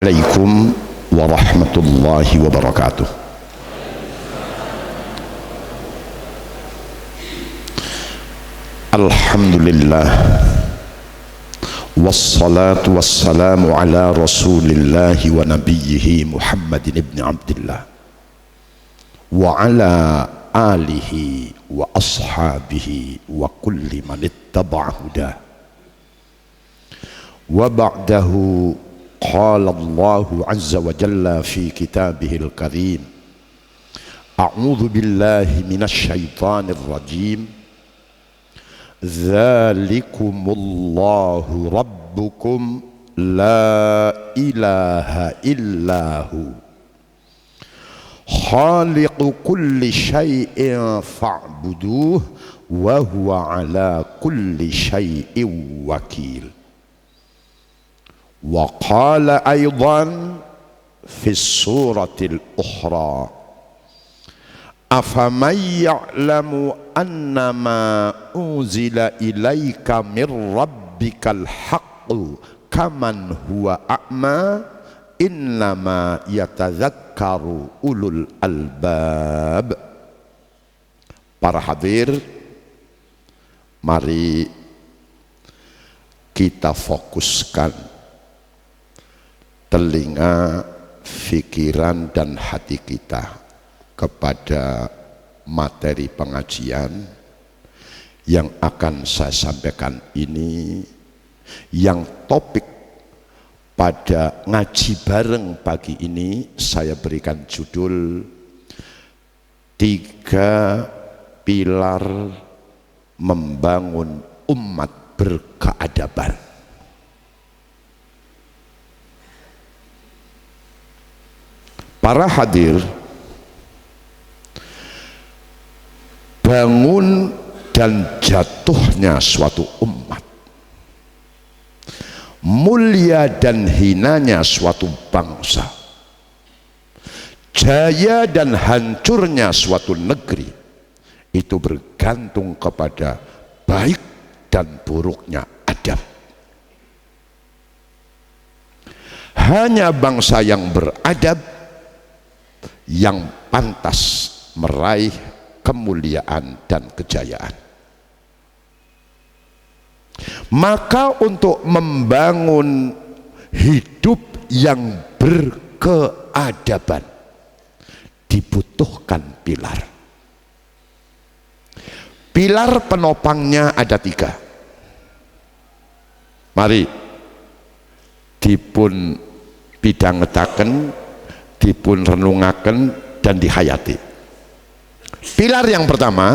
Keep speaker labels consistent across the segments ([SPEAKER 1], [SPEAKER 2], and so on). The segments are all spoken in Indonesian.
[SPEAKER 1] Assalamualaikum warahmatullahi wabarakatuh. Alhamdulillah, wassalatu wassalamu ala rasulillahi wa nabiyyihi Muhammadin ibn Abdillah wa ala alihi wa ashabihi wa kulli man ittaba'a hudah. Wa ba'dahu قال الله عز وجل في كتابه الكريم أعوذ بالله من الشيطان الرجيم ذلكم الله ربكم لا إله إلا هو خالق كل شيء فاعبدوه وهو على كل شيء وكيل. وقال أيضا في السورة الأخرى أفمن يعلم أنما أنزل إليك من ربك الحق كمن هو أعمى إنما يتذكر أولو الألباب. Para hadir, mari kita fokuskan telinga, pikiran dan hati kita kepada materi pengajian yang akan saya sampaikan ini, yang topik pada ngaji bareng pagi ini saya berikan judul 3 pilar membangun umat berkeadaban. Para hadir, bangun dan jatuhnya suatu umat, mulia dan hinanya suatu bangsa, jaya dan hancurnya suatu negeri, itu bergantung kepada baik dan buruknya adab. Hanya bangsa yang beradab yang pantas meraih kemuliaan dan kejayaan. Maka untuk membangun hidup yang berkeadaban dibutuhkan pilar. Pilar penopangnya ada 3. Mari dipun bidangetaken, dipun renungaken dan dihayati. Pilar yang pertama,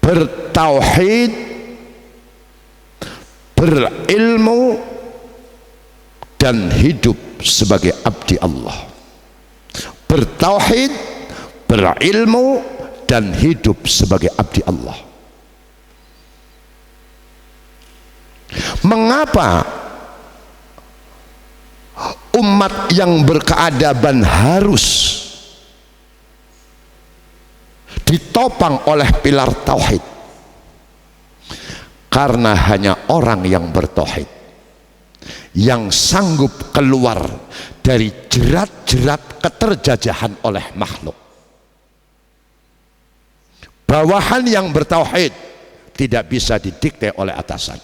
[SPEAKER 1] bertauhid, berilmu dan hidup sebagai abdi Allah. Bertauhid, berilmu dan hidup sebagai abdi Allah. Mengapa umat yang berkeadaban harus ditopang oleh pilar tauhid? Karena hanya orang yang bertauhid yang sanggup keluar dari jerat-jerat keterjajahan oleh makhluk. Bawahan yang bertauhid tidak bisa didikte oleh atasan.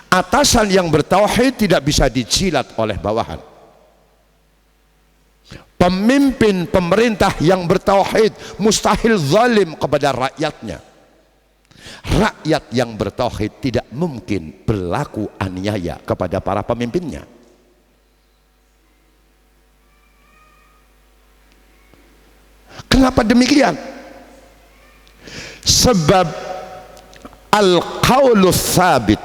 [SPEAKER 1] Atasan yang bertauhid tidak bisa dijilat oleh bawahan. Pemimpin pemerintah yang bertauhid mustahil zalim kepada rakyatnya. Rakyat yang bertauhid tidak mungkin berlaku aniaya kepada para pemimpinnya. Kenapa demikian? Sebab al-qaulus tsabit,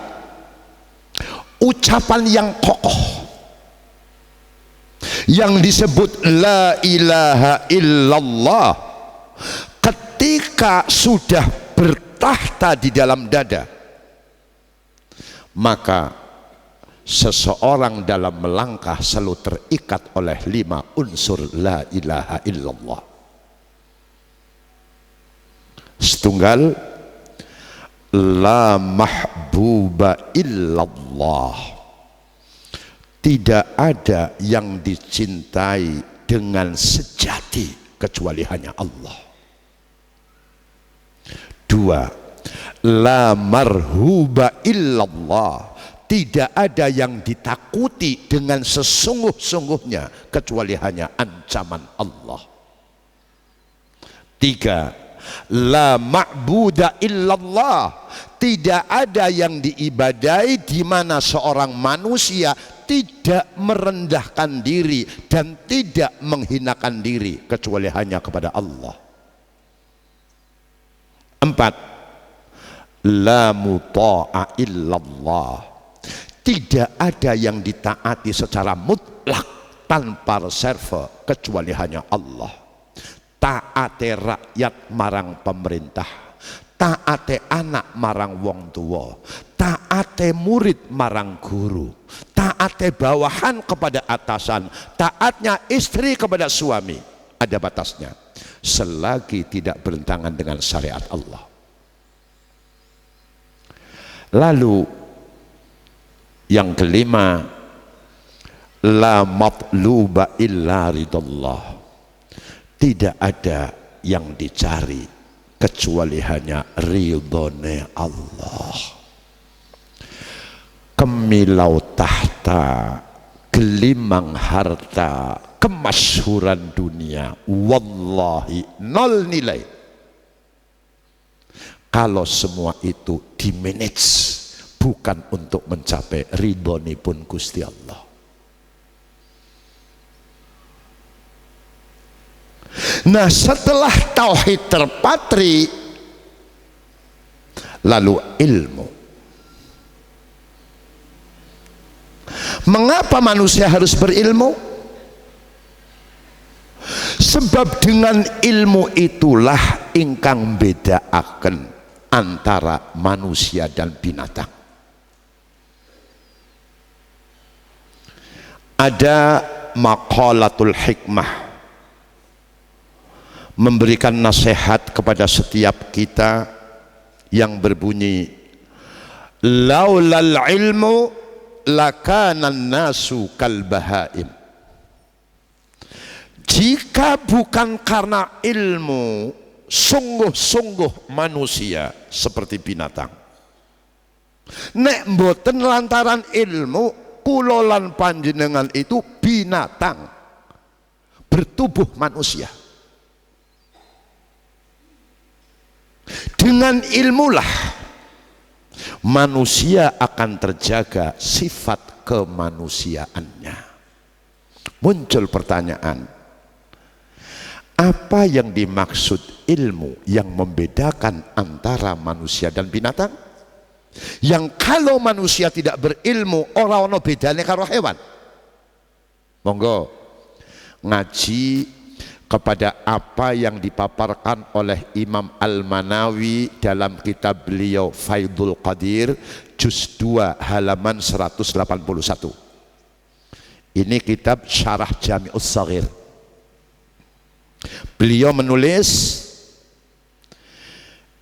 [SPEAKER 1] ucapan yang kokoh yang disebut la ilaha illallah, ketika sudah bertahta di dalam dada, maka seseorang dalam melangkah selalu terikat oleh 5 unsur la ilaha illallah. Setunggal, la mahbuba illallah, Tidak ada yang dicintai dengan sejati kecuali hanya Allah. 2, la marhuba illallah. Tidak ada yang ditakuti dengan sesungguh-sungguhnya kecuali hanya ancaman Allah. 3, la ma'buda illallah. Tidak ada yang diibadai di mana seorang manusia tidak merendahkan diri dan tidak menghinakan diri kecuali hanya kepada Allah. 4, la muta'a illallah. Tidak ada yang ditaati secara mutlak tanpa reserve kecuali hanya Allah. Taate rakyat marang pemerintah, taate anak marang wong tua, taate murid marang guru, taate bawahan kepada atasan, taatnya istri kepada suami. Ada batasnya selagi tidak bertentangan dengan syariat Allah. Lalu yang kelima, la matluba illa ridallah. Tidak ada yang dicari kecuali hanya ridhone Allah. Kemilau tahta, gelimang harta, kemasyhuran dunia, wallahi nol nilai kalau semua itu dimanage bukan untuk mencapai ridhonipun Gusti Allah. Nah, setelah tauhid terpatri, lalu ilmu. Mengapa manusia harus berilmu? Sebab dengan ilmu itulah ingkang bedaaken antara manusia dan binatang. Ada maqalatul hikmah memberikan nasihat kepada setiap kita yang berbunyi, laulal ilmu lakanan nasu kal bahaim. Jika bukan karena ilmu, sungguh-sungguh manusia seperti binatang. Nek mboten lantaran ilmu, kula lan panjenengan itu binatang bertubuh manusia. Dengan ilmulah manusia akan terjaga sifat kemanusiaannya. Muncul pertanyaan, apa yang dimaksud ilmu yang membedakan antara manusia dan binatang? Yang kalau manusia tidak berilmu, ora ono bedane karo hewan. Monggo ngaji kepada apa yang dipaparkan oleh Imam Al-Manawi dalam kitab beliau Faidul Qadir juz 2 halaman 181. Ini kitab Syarah Jami'us Shaghir. Beliau menulis,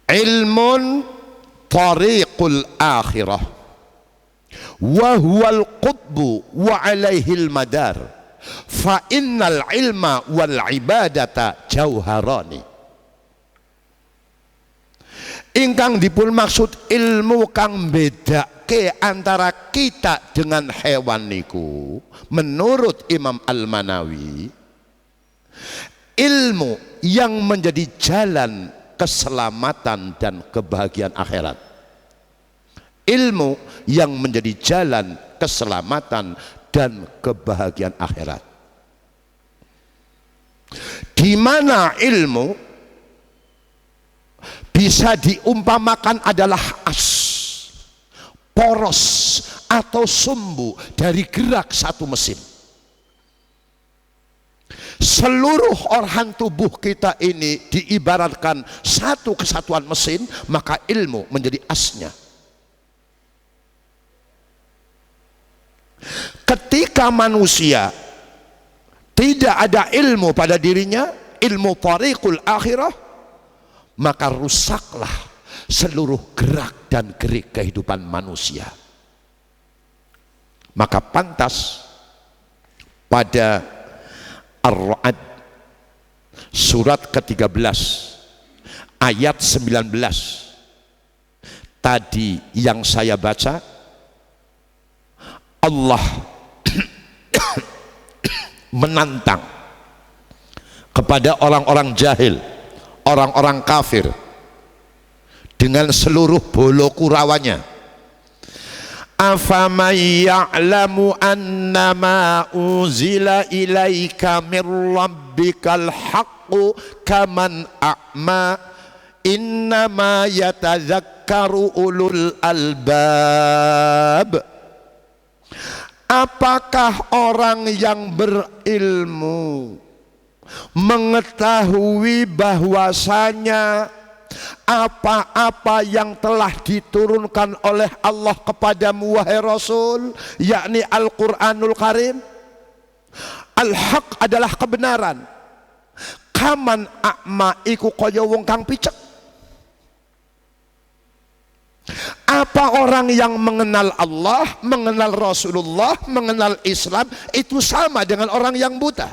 [SPEAKER 1] ilmun tariqul akhirah wa huwal qutbu wa alaihil madar. Fa innal ilma wal ibadata jauharani. Ingkang dipun maksud ilmu kang bedake antara kita dengan hewan niku, menurut Imam Al-Manawi, ilmu yang menjadi jalan keselamatan dan kebahagiaan akhirat. Ilmu yang menjadi jalan keselamatan dan kebahagiaan akhirat. Di mana ilmu bisa diumpamakan adalah as, poros atau sumbu dari gerak satu mesin. Seluruh organ tubuh kita ini diibaratkan satu kesatuan mesin, maka ilmu menjadi asnya. Ketika manusia tidak ada ilmu pada dirinya, ilmu tariqul akhirah, maka rusaklah seluruh gerak dan gerik kehidupan manusia. Maka pantas pada Ar-Ra'd surat ke-13 ayat 19 tadi yang saya baca. Allah menantang kepada orang-orang jahil, orang-orang kafir dengan seluruh bolo kurawanya. Afaman ya'lamu annama unzila ilaika mir rabbikal haqqu kaman a'ma innama yatadzakkaru ulul albab. Apakah orang yang berilmu mengetahui bahwasanya apa-apa yang telah diturunkan oleh Allah kepadamu wahai Rasul, yakni Al-Quranul Karim, al-haq adalah kebenaran, kaman a'ma iku kaya wong kang picek. Apa orang yang mengenal Allah, mengenal Rasulullah, mengenal Islam itu sama dengan orang yang buta.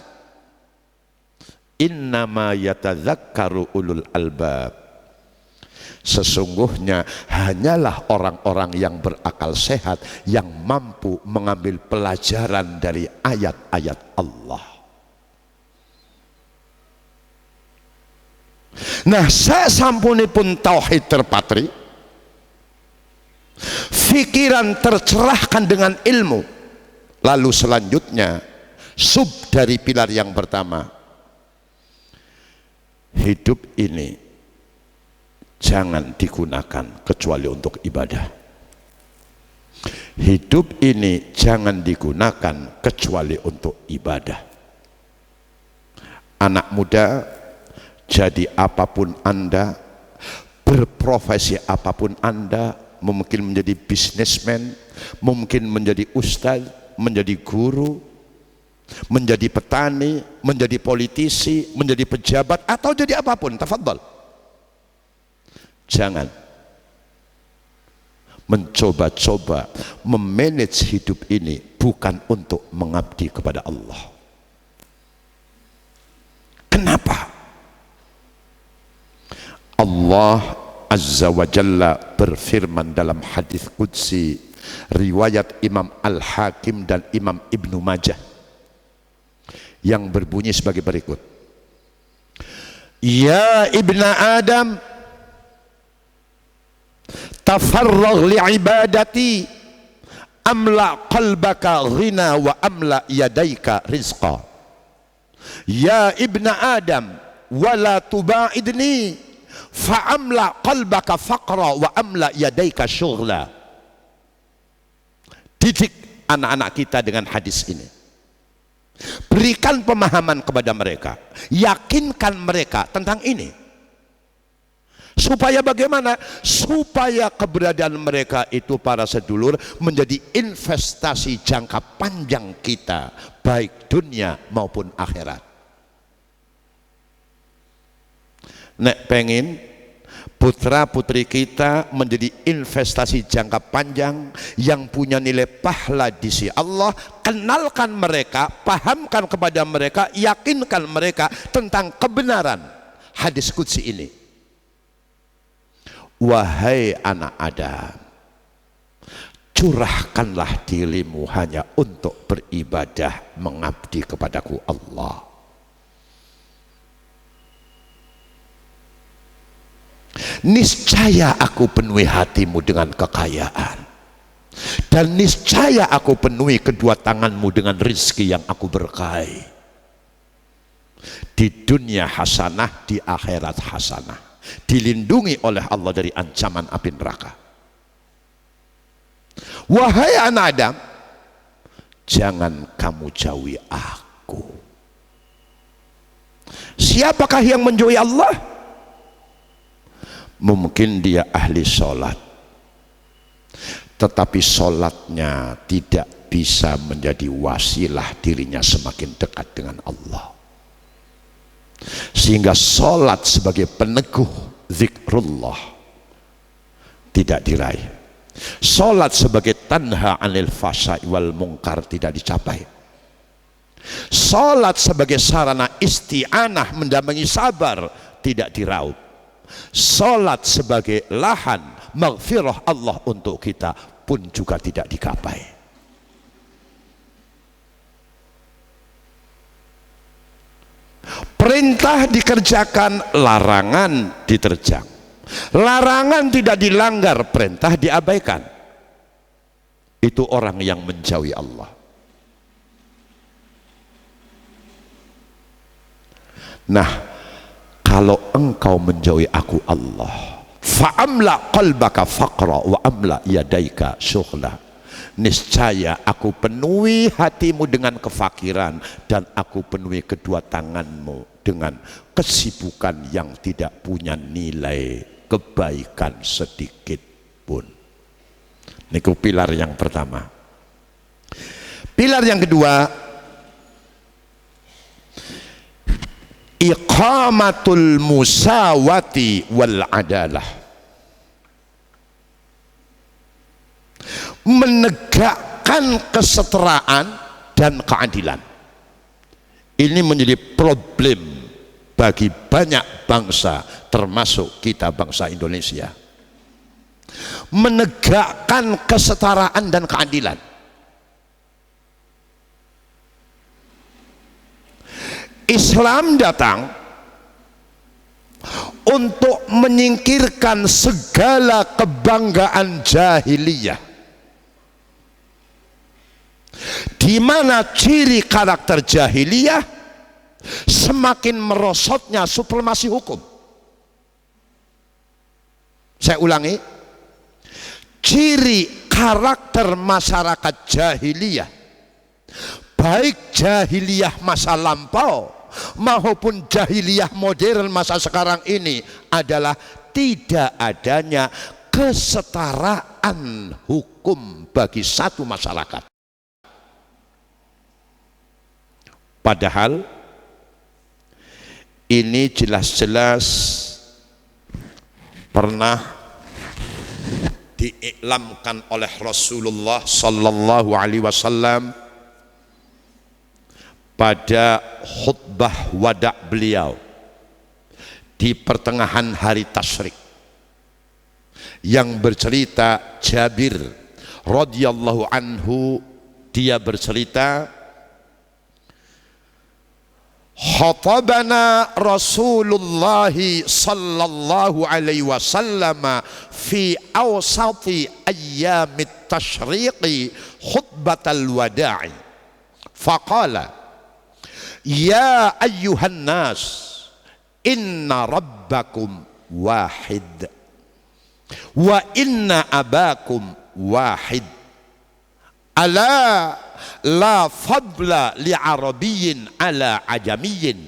[SPEAKER 1] Innama yatadzakkaru ulul albab. Sesungguhnya hanyalah orang-orang yang berakal sehat yang mampu mengambil pelajaran dari ayat-ayat Allah. Nah, sasampunipun tauhid terpatri, pikiran tercerahkan dengan ilmu, lalu selanjutnya sub dari pilar yang pertama, hidup ini jangan digunakan kecuali untuk ibadah. Hidup ini jangan digunakan kecuali untuk ibadah. Anak muda, jadi apapun Anda, berprofesi apapun Anda, mungkin menjadi bisnismen, mungkin menjadi ustadz, menjadi guru, menjadi petani, menjadi politisi, menjadi pejabat, atau jadi apapun, tafadhal. Jangan mencoba-coba memanage hidup ini bukan untuk mengabdi kepada Allah. Kenapa? Allah Azza wa Jalla berfirman dalam hadis qudsi riwayat Imam Al-Hakim dan Imam Ibnu Majah yang berbunyi sebagai berikut. Ya ibna Adam, tafarragh li'ibadati amla qalbaka ghina wa amla yadaika rizqa. Ya ibna Adam, wala tuba'idni fa'amla qalbaka faqra wa amla yadaika syughla. Didik anak-anak kita dengan hadis ini. Berikan pemahaman kepada mereka, yakinkan mereka tentang ini. Supaya bagaimana? Supaya keberadaan mereka itu para sedulur menjadi investasi jangka panjang kita, baik dunia maupun akhirat. Nek pengen putra putri kita menjadi investasi jangka panjang yang punya nilai pahala di sisi Allah, kenalkan mereka, pahamkan kepada mereka, yakinkan mereka tentang kebenaran hadis qudsi ini. Wahai anak Adam, curahkanlah dirimu hanya untuk beribadah mengabdi kepadaku Allah. Niscaya aku penuhi hatimu dengan kekayaan, dan niscaya aku penuhi kedua tanganmu dengan rizki yang aku berkahi. Di dunia hasanah, di akhirat hasanah, dilindungi oleh Allah dari ancaman api neraka. Wahai anak Adam, jangan kamu jauhi aku. Siapakah yang menjauhi Allah? Mungkin dia ahli sholat, tetapi sholatnya tidak bisa menjadi wasilah dirinya semakin dekat dengan Allah, sehingga sholat sebagai peneguh zikrullah tidak diraih. Sholat sebagai tanha anil fasai wal mungkar tidak dicapai. Salat sebagai sarana isti'anah mendampingi sabar tidak diraup. Salat sebagai lahan maghfirah Allah untuk kita pun juga tidak digapai. Perintah dikerjakan, larangan diterjang. Larangan tidak dilanggar, perintah diabaikan. Itu orang yang menjauhi Allah. Nah, kalau engkau menjauhi aku Allah, fa'amla qalbaka faqra wa amla yadaika syughla, niscaya aku penuhi hatimu dengan kefakiran dan aku penuhi kedua tanganmu dengan kesibukan yang tidak punya nilai kebaikan sedikit pun. Niku pilar yang pertama. Pilar yang kedua, iqamatul musawati wal adalah, menegakkan kesetaraan dan keadilan. Ini menjadi problem bagi banyak bangsa, termasuk kita bangsa Indonesia. Menegakkan kesetaraan dan keadilan. Islam datang untuk menyingkirkan segala kebanggaan jahiliyah, di mana ciri karakter jahiliyah semakin merosotnya supremasi hukum. Saya ulangi, ciri karakter masyarakat jahiliyah, baik jahiliyah masa lampau maupun jahiliyah modern masa sekarang ini, adalah tidak adanya kesetaraan hukum bagi satu masyarakat. Padahal ini jelas-jelas pernah diiklamkan oleh Rasulullah sallallahu alaihi wasallam pada khutbah wada' beliau di pertengahan hari tasyrik, yang bercerita Jabir radhiyallahu anhu, dia bercerita, khatabana Rasulullah sallallahu alaihi wasallam fi awsati ayyamit tasyriqi khutbatal wada'i faqala ya ayyuhan nas inna rabbakum wahid wa inna abakum wahid ala la fadla li arabiyyin ala ajamiyyin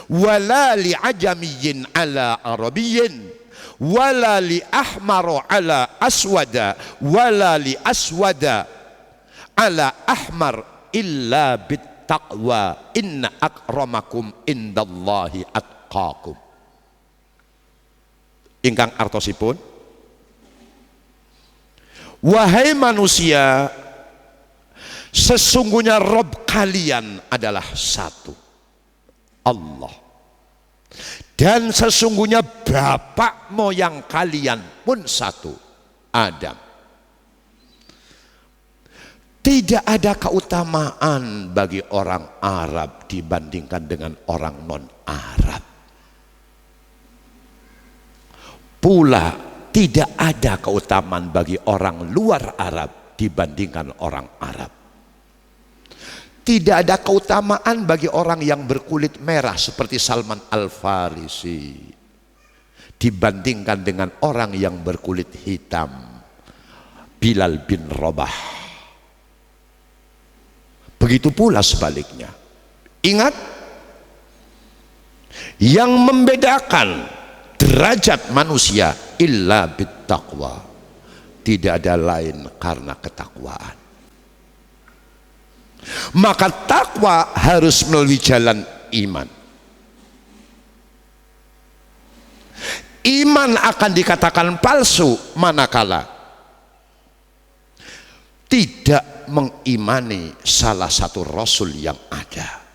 [SPEAKER 1] wala li ajamiyyin ala arabiyyin wala li ahmar ala aswada wala li aswada ala ahmar illa bit taqwa inna akramakum indallahi atqakum. Ingkang artosipun, wahai manusia, sesungguhnya Rob kalian adalah satu, Allah, dan sesungguhnya bapak moyang kalian pun satu, Adam. Tidak ada keutamaan bagi orang Arab dibandingkan dengan orang non-Arab. Pula tidak ada keutamaan bagi orang luar Arab dibandingkan orang Arab. Tidak ada keutamaan bagi orang yang berkulit merah seperti Salman Al-Farisi dibandingkan dengan orang yang berkulit hitam, Bilal bin Rabah. Begitu pula sebaliknya. Ingat, yang membedakan derajat manusia illa bittaqwa, tidak ada lain karena ketakwaan. Maka takwa harus melalui jalan iman. Iman akan dikatakan palsu manakala tidak mengimani salah satu rasul yang ada.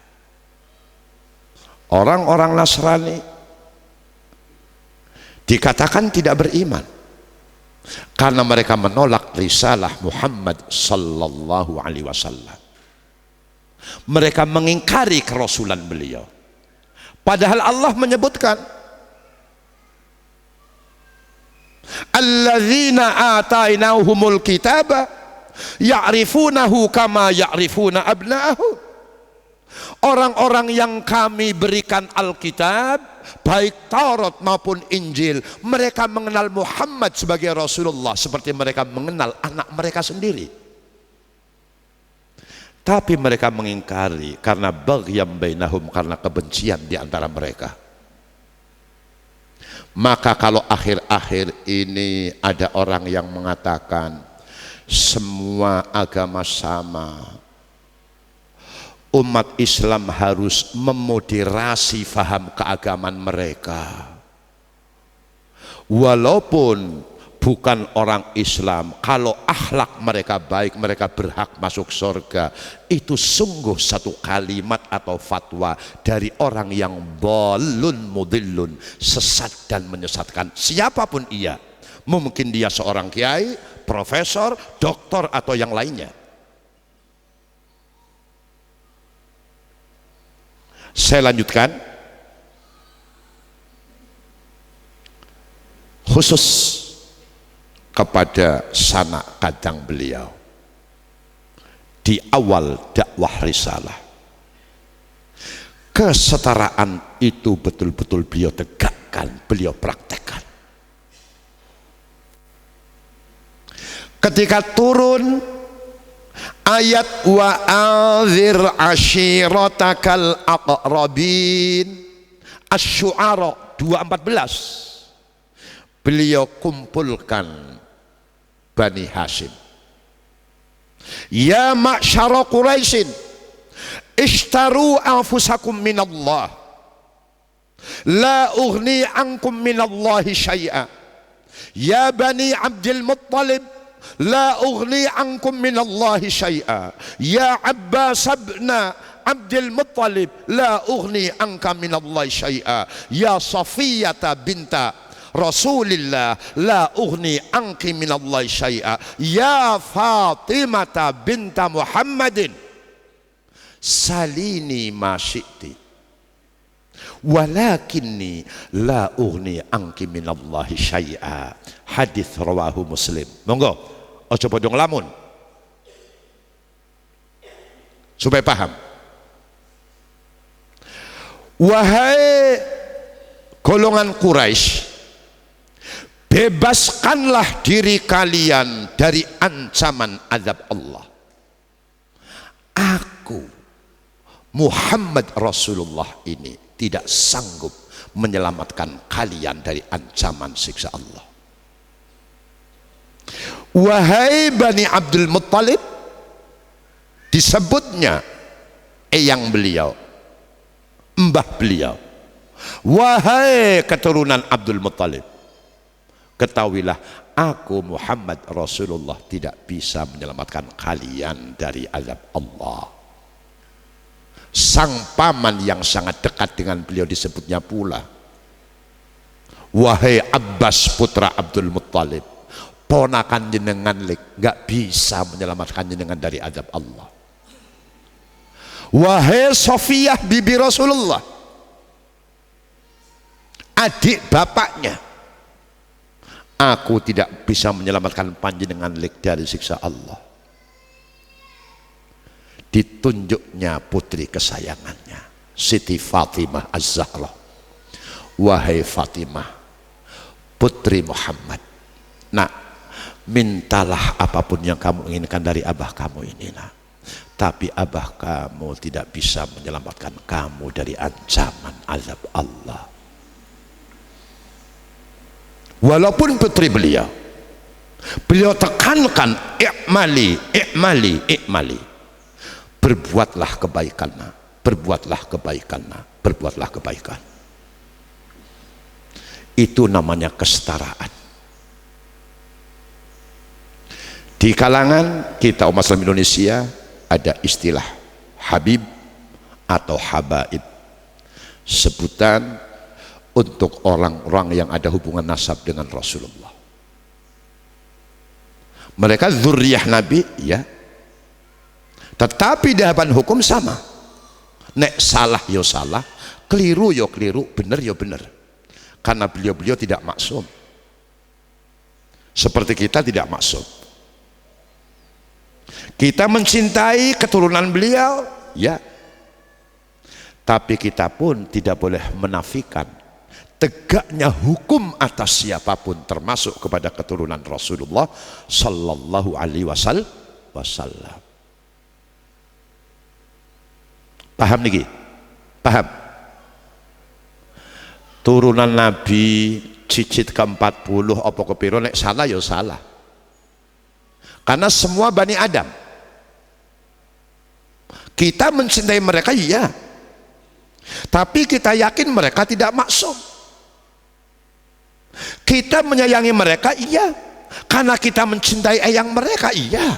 [SPEAKER 1] Orang-orang Nasrani dikatakan tidak beriman karena mereka menolak risalah Muhammad sallallahu alaihi wasallam. Mereka mengingkari kerasulan beliau. Padahal Allah menyebutkan alladzina atainahumul kitaba ya'rifunahu kama ya'rifuna abna'ahum. Orang-orang yang kami berikan Alkitab, baik Taurat maupun Injil, mereka mengenal Muhammad sebagai Rasulullah seperti mereka mengenal anak mereka sendiri. Tapi mereka mengingkari karena baghyam bainahum, karena kebencian di antara mereka. Maka kalau akhir-akhir ini ada orang yang mengatakan semua agama sama, umat Islam harus memoderasi faham keagamaan mereka. Walaupun bukan orang Islam, kalau akhlak mereka baik, mereka berhak masuk surga. Itu sungguh satu kalimat atau fatwa dari orang yang dhalun mudhillun, sesat dan menyesatkan. Siapapun ia, mungkin dia seorang kiai, profesor, doktor atau yang lainnya. Saya lanjutkan, khusus kepada sanak kadang beliau di awal dakwah risalah. Kesetaraan itu betul-betul beliau tegakkan, beliau praktekkan. Ketika turun ayat wa anzir ashiratakal aqrabin, Asy-Syu'ara 2:14, beliau kumpulkan Bani Hashim. Ya ma'syara Quraisyin ishtaru anfusakum minallah la ughni ankum minallahi syai'a. Ya Bani Abdul Muttalib la ughni ankum minallahi syai'a. Ya Abbas ibn Abdul Muttalib la ughni anka minallahi syai'a. Ya Safiyata binta Rasulillah la ughni anki minallahi syai'a. Ya Fatimata binta Muhammadin salini ma syi'ti walakinni la ughni anki minallahi syai'a. Hadis rawahu Muslim. Monggo ojo bodong lamun supaya paham. Wahai golongan Quraisy, bebaskanlah diri kalian dari ancaman azab Allah. Aku Muhammad Rasulullah ini tidak sanggup menyelamatkan kalian dari ancaman siksa Allah. Wahai Bani Abdul Muttalib, disebutnya eyang beliau, mbah beliau. Wahai keturunan Abdul Muttalib, ketahuilah aku Muhammad Rasulullah tidak bisa menyelamatkan kalian dari azab Allah. Sang paman yang sangat dekat dengan beliau disebutnya pula, wahai Abbas putra Abdul Muttalib, ponakan jenengan gak bisa menyelamatkan jenengan dari azab Allah. Wahai Sofiyah bibi Rasulullah, adik bapaknya, aku tidak bisa menyelamatkan panjenengan dari siksa Allah. Ditunjuknya putri kesayangannya, Siti Fatimah Az-Zahra. Wahai Fatimah putri Muhammad, nak, mintalah apapun yang kamu inginkan dari abah kamu ini, nak. Tapi abah kamu tidak bisa menyelamatkan kamu dari ancaman azab Allah. Walaupun putri beliau, beliau tekankan i'mali, i'mali, i'mali. Berbuatlah kebaikan, berbuatlah kebaikan, berbuatlah kebaikan. Itu namanya kesetaraan. Di kalangan kita umat Islam Indonesia ada istilah Habib atau Habaib. sebutan untuk orang-orang yang ada hubungan nasab dengan Rasulullah. Mereka zuriyah Nabi, ya, tetapi di hadapan hukum sama. Nek salah yo salah, keliru yo keliru, bener yo bener, karena beliau-beliau tidak maksum seperti kita tidak maksum. Kita mencintai keturunan beliau, ya, tapi kita pun tidak boleh menafikan tegaknya hukum atas siapapun termasuk kepada keturunan Rasulullah sallallahu alaihi wasallam. Paham niki? Paham? Turunan Nabi cicit ke-40 apa kepiro nek salah ya salah. Karena semua Bani Adam. Kita mencintai mereka, iya. Tapi kita yakin mereka tidak maksum. Kita menyayangi mereka, iya, karena kita mencintai eyang mereka, iya,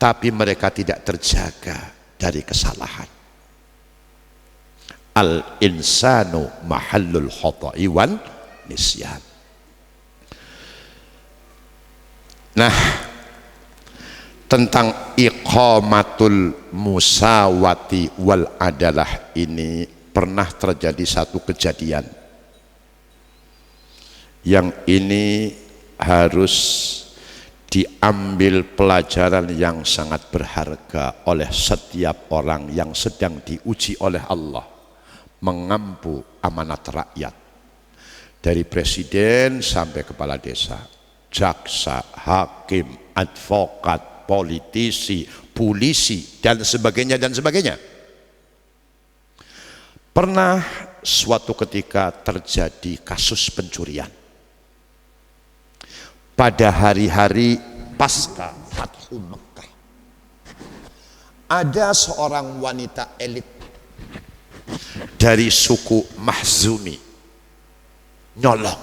[SPEAKER 1] tapi mereka tidak terjaga dari kesalahan. Al insanu mahallul khata'i wan nisyan. Nah, tentang iqamatul musawati wal adalah ini pernah terjadi satu kejadian yang ini harus diambil pelajaran yang sangat berharga oleh setiap orang yang sedang diuji oleh Allah mengampu amanat rakyat, dari presiden sampai kepala desa, jaksa, hakim, advokat, politisi, polisi, dan sebagainya dan sebagainya. Pernah suatu ketika terjadi kasus pencurian pada hari-hari pasca Fathu Mekah. Ada seorang wanita elit dari suku Mahzumi nyolong.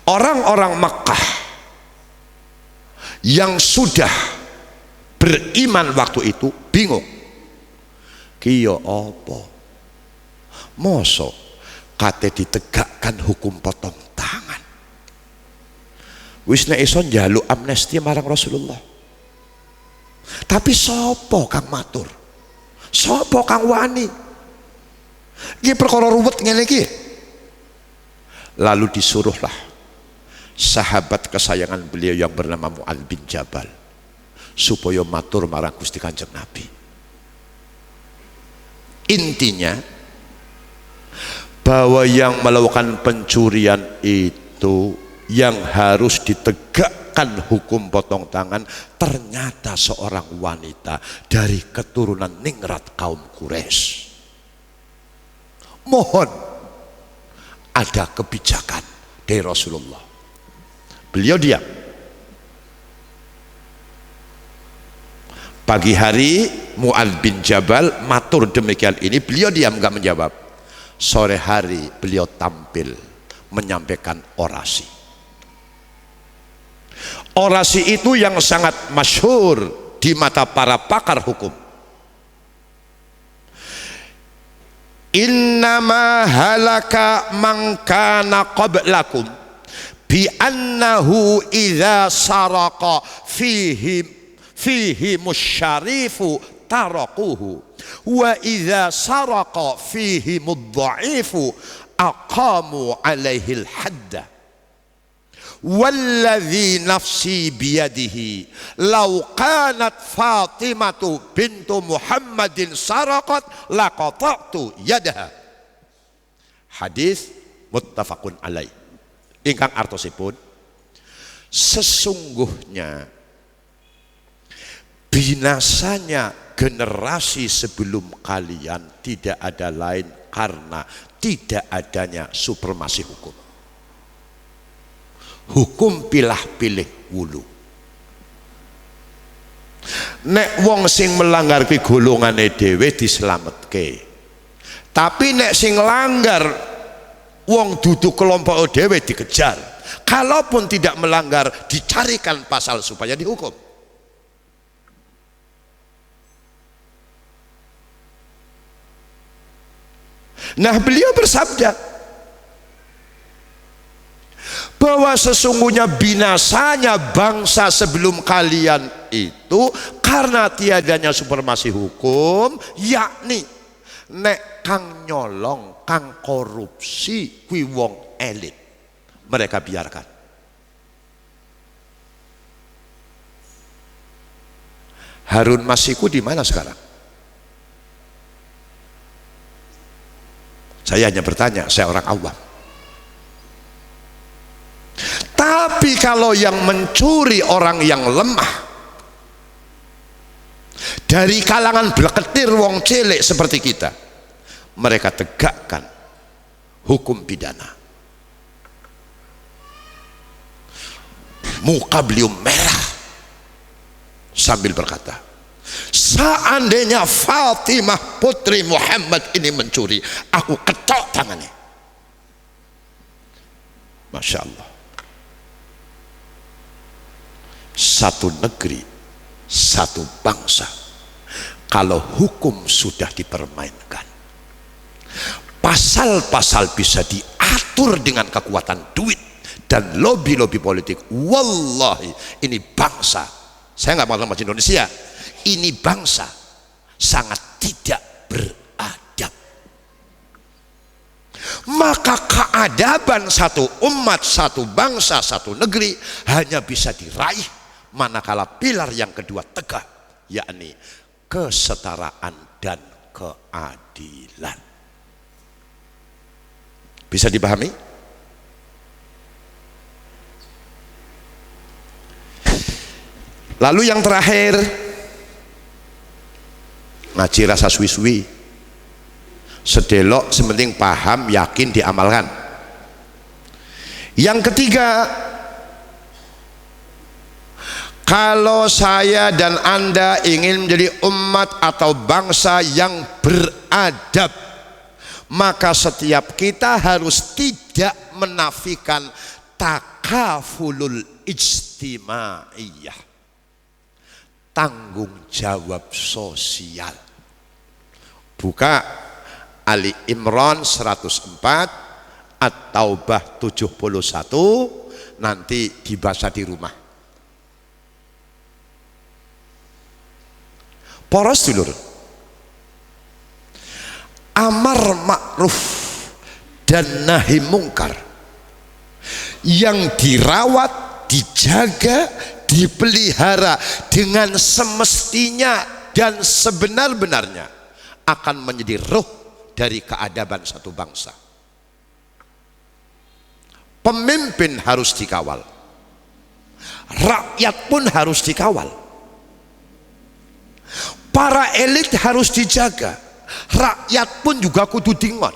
[SPEAKER 1] Orang-orang Mekah yang sudah beriman waktu itu bingung, kiyo apa mosok kate ditegakkan hukum potong tangan, wis nek iso njaluk amnesti marang Rasulullah. Tapi sopo kang matur, sopo kang wani, iki perkara ruwet ngene iki. Lalu disuruhlah sahabat kesayangan beliau yang bernama Mu'adz bin Jabal supaya matur marang Gusti Kanjeng Nabi. Intinya bahwa yang melakukan pencurian itu yang harus ditegakkan hukum potong tangan ternyata seorang wanita dari keturunan ningrat kaum Quraisy. Mohon ada kebijakan dari Rasulullah. Beliau diam. Pagi hari Mu'adz bin Jabal matur demikian ini, beliau diam gak menjawab. Sore hari beliau tampil menyampaikan orasi. Orasi itu yang sangat masyhur di mata para pakar hukum. Innama halaka man kana qablakum bi annahu idza saraqa fihi musyarifu tarakuhu wa idza saraqa fihi mudha'ifu aqamu alaihi al-hadda walladhi nafsi biyadihi law kanat Fatimatu bintu Muhammadin saraqat laqata'tu yadaha. Hadis muttafaqun alaih. Ingkang artosipun, sesungguhnya binasanya generasi sebelum kalian tidak ada lain karena tidak adanya supremasi hukum. Hukum pilah-pilih wulu. Nek wong sing melanggar ki golongane dhewe dislametke. Tapi nek sing langgar wong dudu kelompok dhewe dikejar. Kalaupun tidak melanggar dicarikan pasal supaya dihukum. Nah, beliau bersabda bahwa sesungguhnya binasanya bangsa sebelum kalian itu karena tiadanya supremasi hukum, yakni nek kang nyolong, kang korupsi kuwi wong elit, mereka biarkan. Harun Masiku di mana sekarang? Saya hanya bertanya, saya orang awam. Tapi kalau yang mencuri orang yang lemah dari kalangan bleketir wong cilik seperti kita, mereka tegakkan hukum pidana. Muka beliau merah sambil berkata, seandainya Fatimah putri Muhammad ini mencuri, aku ketok tangannya. Masya Allah. Satu negeri, satu bangsa, kalau hukum sudah dipermainkan, pasal-pasal bisa diatur dengan kekuatan duit dan lobby-lobby politik. Wallahi, ini bangsa, saya nggak mau ngomong Indonesia, ini bangsa sangat tidak beradab. Maka keadaban satu umat, satu bangsa, satu negeri hanya bisa diraih manakala pilar yang kedua tegak, yakni kesetaraan dan keadilan. Bisa dipahami? Lalu yang terakhir, ngaji rasa suwi-suwi, sedelok sementing paham, yakin, diamalkan. Yang ketiga, kalau saya dan Anda ingin menjadi umat atau bangsa yang beradab, maka setiap kita harus tidak menafikan takafulul ijtimaiyah, tanggung jawab sosial. Buka Ali Imran 104, At-Taubah 71, nanti dibaca di rumah. Poros dulur, amar ma'ruf dan nahi mungkar yang dirawat, dijaga, dipelihara dengan semestinya dan sebenar-benarnya akan menjadi ruh dari keadaban satu bangsa. Pemimpin harus dikawal, rakyat pun harus dikawal, para elit harus dijaga, rakyat pun juga kudu dingon.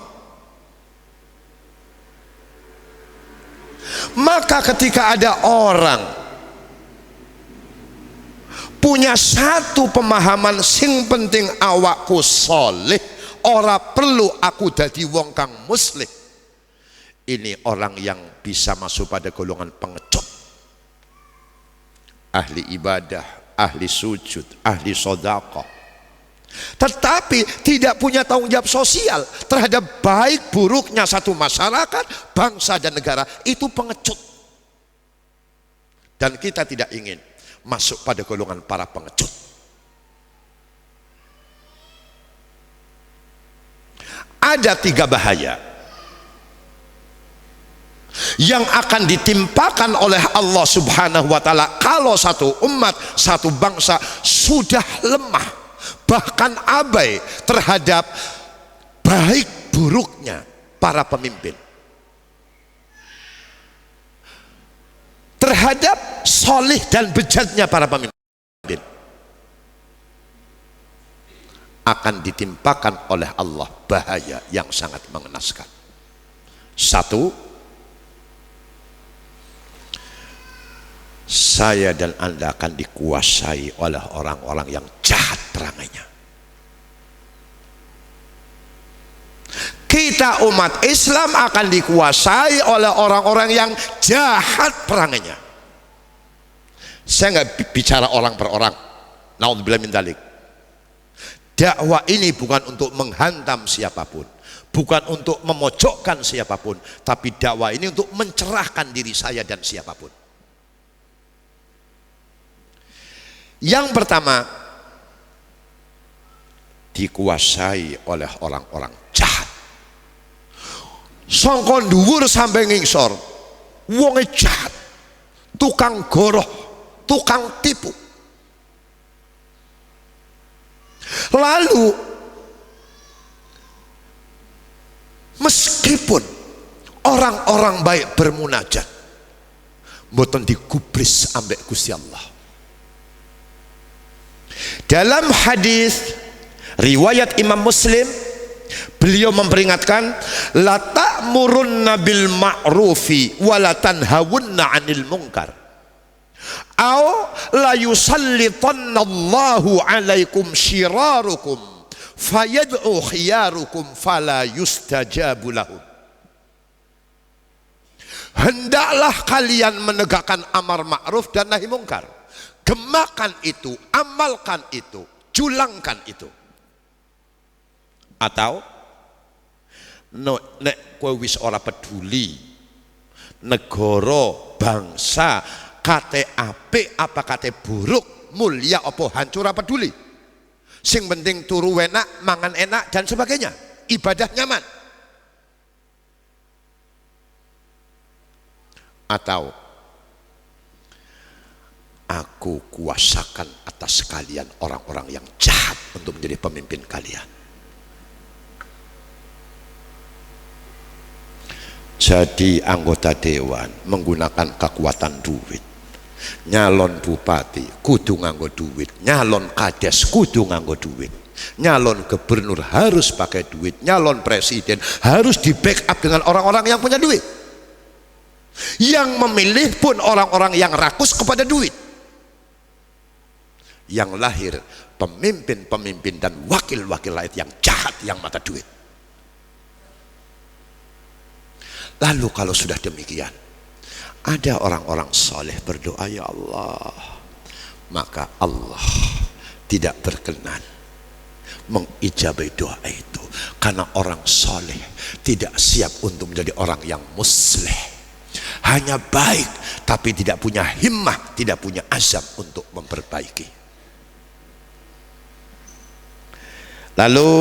[SPEAKER 1] Maka ketika ada orang punya satu pemahaman sing penting awakku soleh, ora perlu aku dadi wong kang muslih, ini orang yang bisa masuk pada golongan pengecut, ahli ibadah, ahli sujud, ahli sedekah, tetapi tidak punya tanggung jawab sosial terhadap baik buruknya satu masyarakat, bangsa dan negara. Itu pengecut, dan kita tidak ingin masuk pada golongan para pengecut. Ada 3 bahaya yang akan ditimpakan oleh Allah Subhanahu wa Ta'ala kalau satu umat, satu bangsa sudah lemah, bahkan abai terhadap baik buruknya para pemimpin, terhadap solih dan bejatnya para pemimpin. Akan ditimpakan oleh Allah bahaya yang sangat mengenaskan. 1, saya dan Anda akan dikuasai oleh orang-orang yang jahat perangainya. Kita umat Islam akan dikuasai oleh orang-orang yang jahat perangainya. Saya nggak bicara orang per orang, naudzubillah min dzalik. Dakwah ini bukan untuk menghantam siapapun, bukan untuk memojokkan siapapun, tapi dakwah ini untuk mencerahkan diri saya dan siapapun. Yang pertama, dikuasai oleh orang-orang jahat. Sangka dhuwur sampai ngisor, wonge jahat, tukang goroh, tukang tipu. Lalu meskipun orang-orang baik bermunajat, mboten digubris ambek Gusti Allah. Dalam hadis riwayat Imam Muslim, beliau memperingatkan, la ta'murunna bil ma'rufi wa la tanhawunna 'anil munkar, aw la yusallitanna Allahu 'alaikum syirarukum fayad'u khiyarukum fala yustajabu lahum. Hendaklah kalian menegakkan amar ma'ruf dan nahi mungkar. Gemakan itu, amalkan itu, julangkan itu. Atau nek kowe wis ora peduli negara, bangsa, kate apik apa kate buruk, mulia apa hancur apa peduli. Sing penting turu enak, mangan enak dan sebagainya, ibadah nyaman. Atau aku kuasakan atas kalian orang-orang yang jahat untuk menjadi pemimpin kalian. Jadi anggota dewan menggunakan kekuatan duit. Nyalon bupati kudu nganggo duit, nyalon kades kudu nganggo duit, nyalon gubernur harus pakai duit, nyalon presiden harus di backup dengan orang-orang yang punya duit. Yang memilih pun orang-orang yang rakus kepada duit. Yang lahir pemimpin-pemimpin dan wakil-wakil rakyat yang jahat, yang mata duit. Lalu kalau sudah demikian, ada orang-orang soleh berdoa, ya Allah, maka Allah tidak berkenan mengijabai doa itu, karena orang soleh tidak siap untuk menjadi orang yang musleh, hanya baik tapi tidak punya himmah, tidak punya azam untuk memperbaiki. Lalu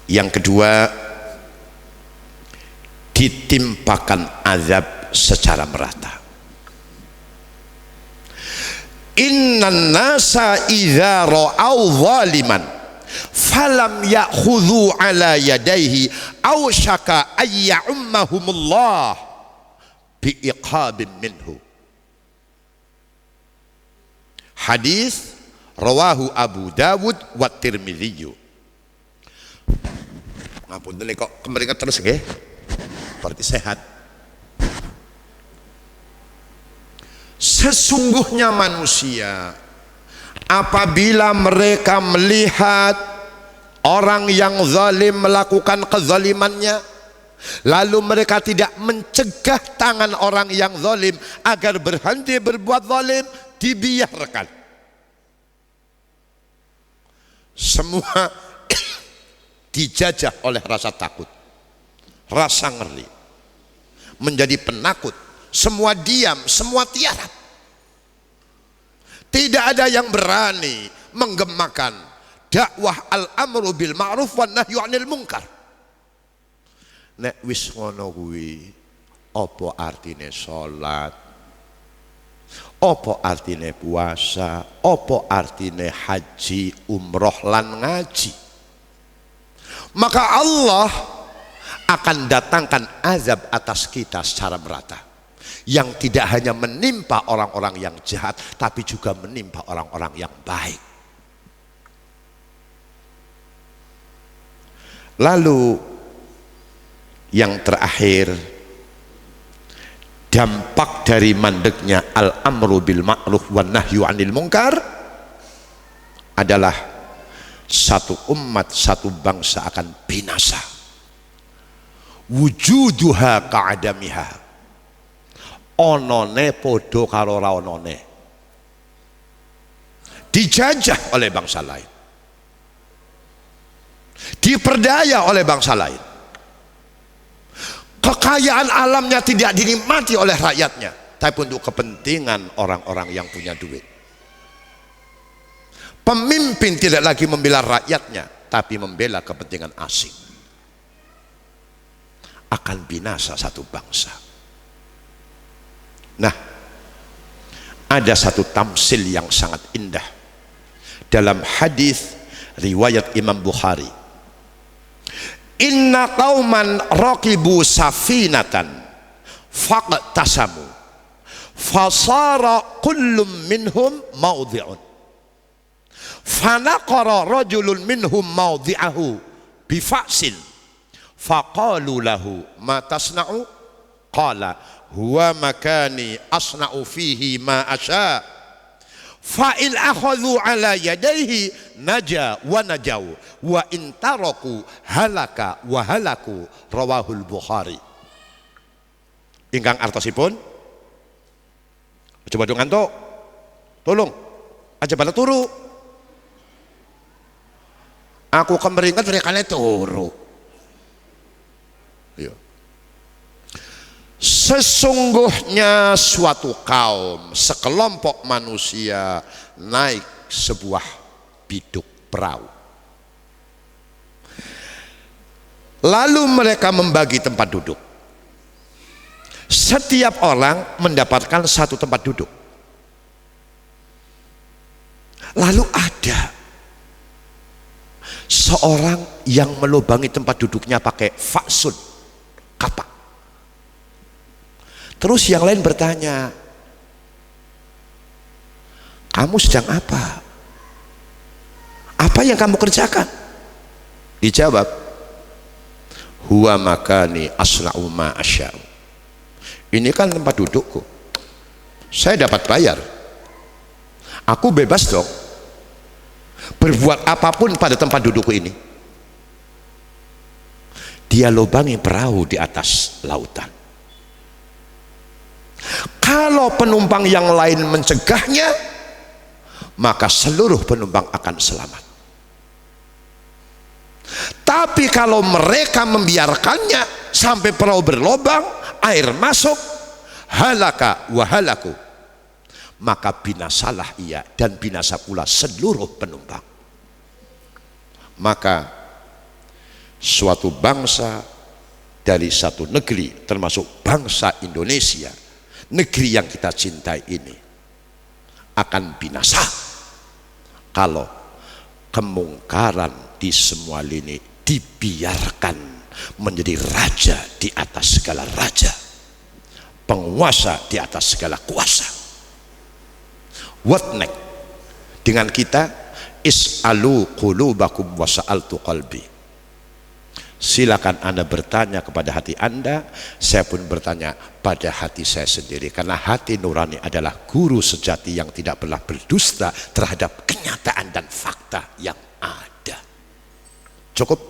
[SPEAKER 1] yang kedua, ditimpakan azab secara merata. Innan nasa idza ra'au zaliman falam ya'khudhu ala yadayhi aw syaka ay ya'ummahumullah biiqabin minhu. Hadis rawahu Abu Dawud wa Tirmidzi. Ngapunten kok kemeringat terus nggih? Berarti sehat. Sesungguhnya manusia apabila mereka melihat orang yang zalim melakukan kezalimannya, lalu mereka tidak mencegah tangan orang yang zalim agar berhenti berbuat zalim, dibiarkan. Semua dijajah oleh rasa takut, rasa ngeri, menjadi penakut, semua diam, semua tiarap. Tidak ada yang berani menggemakan dakwah al-amru bil ma'ruf wan nahyu 'anil munkar. Nek wis ngono kuwi, apa artine salat? Apa artine puasa? Apa artine haji, umroh lan ngaji? Maka Allah akan datangkan azab atas kita secara merata, yang tidak hanya menimpa orang-orang yang jahat, tapi juga menimpa orang-orang yang baik. Lalu yang terakhir, dampak dari mandeknya al-amru bil ma'ruf wan nahyu 'anil munkar adalah satu umat, satu bangsa akan binasa. Wujuduha ka'adamiha, onone podo karo ra onone, dijajah oleh bangsa lain. diperdaya oleh bangsa lain. Kekayaan alamnya tidak dinikmati oleh rakyatnya, tapi untuk kepentingan orang-orang yang punya duit. Pemimpin tidak lagi membela rakyatnya, tapi membela kepentingan asing. Akan binasa satu bangsa. Nah, ada satu tamsil yang sangat indah dalam hadis riwayat Imam Bukhari. Inna qauman raqibu safinatan faqtasamu fasara kullum minhum mawdi'un fanaqara rajulun minhum mawdi'ahu bifa'sin faqalu lahu ma tasna'u qala huwa makani asna'u fihi ma asya fa in akhadhu ala yadayhi naja wa najau wa in taraku halaka wa halaku. Rawahul Bukhari. Ingkang artosipun coba dong anto tolong aja bala turu aku kemeringat rekane turu. Iya. Sesungguhnya suatu kaum, sekelompok manusia naik sebuah biduk perahu. Lalu mereka membagi tempat duduk. Setiap orang mendapatkan satu tempat duduk. Lalu ada seorang yang melubangi tempat duduknya pakai faksun, kapak. Terus yang lain bertanya, kamu sedang apa? Apa yang kamu kerjakan? Dijawab, huwa makani asna'u ma asya'u. Ini kan tempat dudukku, saya dapat bayar, aku bebas dong berbuat apapun pada tempat dudukku ini. Dia lubangi perahu di atas lautan. Kalau penumpang yang lain mencegahnya, maka seluruh penumpang akan selamat. Tapi kalau mereka membiarkannya sampai perahu berlobang, air masuk, halaka wa halaku, maka binasalah ia dan binasa pula seluruh penumpang. Maka suatu bangsa dari satu negeri, termasuk bangsa Indonesia, negeri yang kita cintai ini, akan binasa kalau kemungkaran di semua lini dibiarkan menjadi raja di atas segala raja, penguasa di atas segala kuasa. What next? Dengan kita, is'alu qulubakum wa sa'altu qalbi. Silakan Anda bertanya kepada hati Anda, saya pun bertanya pada hati saya sendiri, karena hati nurani adalah guru sejati yang tidak pernah berdusta terhadap kenyataan dan fakta yang ada. Cukup.